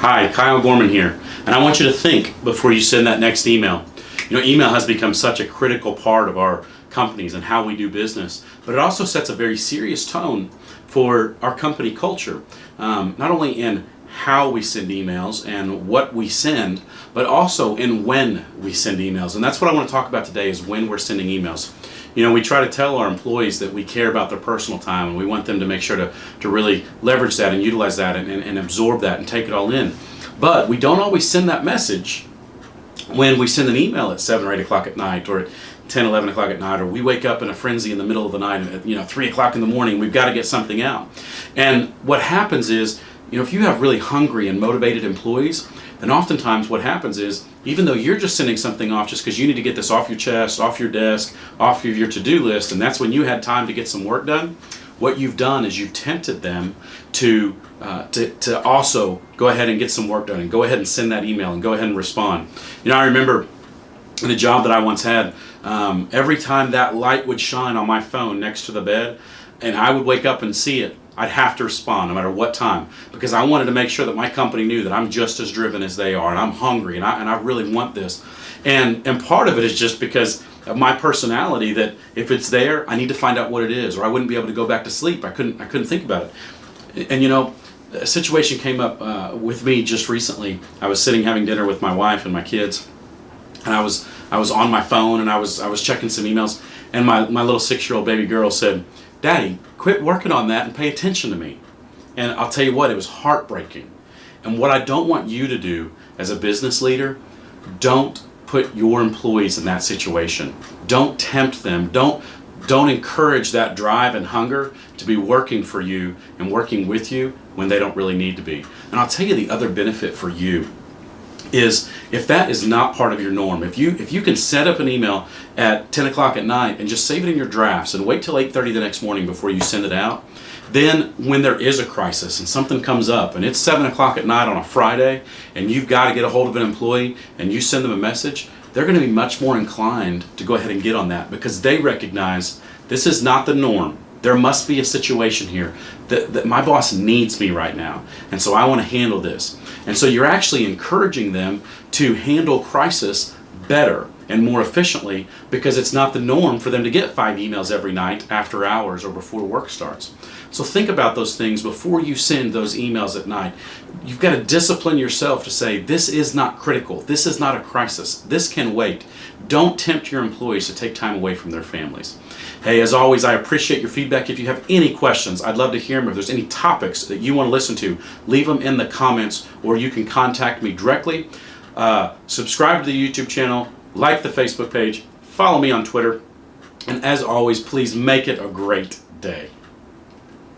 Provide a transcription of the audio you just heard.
Hi, Kyle Gorman here, and I want you to think before you send that next email. You know, email has become such a critical part of our companies and how we do business, but it also sets a very serious tone for our company culture, not only in how we send emails and what we send, but also in when we send emails. And that's what I want to talk about today, is when we're sending emails. You know, we try to tell our employees that we care about their personal time, and we want them to make sure to really leverage that and utilize that and absorb that and take it all in. But we don't always send that message when we send an email at 7 or 8 o'clock at night, or at 10, 11 o'clock at night, or we wake up in a frenzy in the middle of the night at 3 o'clock in the morning. We've got to get something out. And what happens is, if you have really hungry and motivated employees, then oftentimes what happens is, even though you're just sending something off just because you need to get this off your chest, off your desk, off of your to-do list, and that's when you had time to get some work done, what you've done is you've tempted them to also go ahead and get some work done and go ahead and send that email and go ahead and respond. I remember in a job that I once had, every time that light would shine on my phone next to the bed and I would wake up and see it, I'd have to respond no matter what time, because I wanted to make sure that my company knew that I'm just as driven as they are, and I'm hungry, and I really want this. And part of it is just because of my personality, that if it's there, I need to find out what it is, or I wouldn't be able to go back to sleep. I couldn't think about it. And a situation came up with me just recently. I was sitting having dinner with my wife and my kids, and I was on my phone, and I was checking some emails, and my little 6-year-old baby girl said, "Daddy, quit working on that and pay attention to me." And I'll tell you what, it was heartbreaking. And what I don't want you to do as a business leader, don't put your employees in that situation. Don't tempt them. Don't encourage that drive and hunger to be working for you and working with you when they don't really need to be. And I'll tell you the other benefit for you is, if that is not part of your norm, if you can set up an email at 10 o'clock at night and just save it in your drafts and wait till 8:30 the next morning before you send it out, then when there is a crisis and something comes up and it's 7 o'clock at night on a Friday and you've got to get a hold of an employee and you send them a message, they're going to be much more inclined to go ahead and get on that, because they recognize this is not the norm. There must be a situation here that my boss needs me right now, and so I want to handle this. And so you're actually encouraging them to handle crisis better and more efficiently, because it's not the norm for them to get 5 emails every night after hours or before work starts. So think about those things before you send those emails at night. You've got to discipline yourself to say, this is not critical. This is not a crisis. This can wait. Don't tempt your employees to take time away from their families. Hey, as always, I appreciate your feedback. If you have any questions, I'd love to hear them. If there's any topics that you want to listen to, leave them in the comments, or you can contact me directly. Subscribe to the YouTube channel, like the Facebook page, follow me on Twitter, and as always, please make it a great day.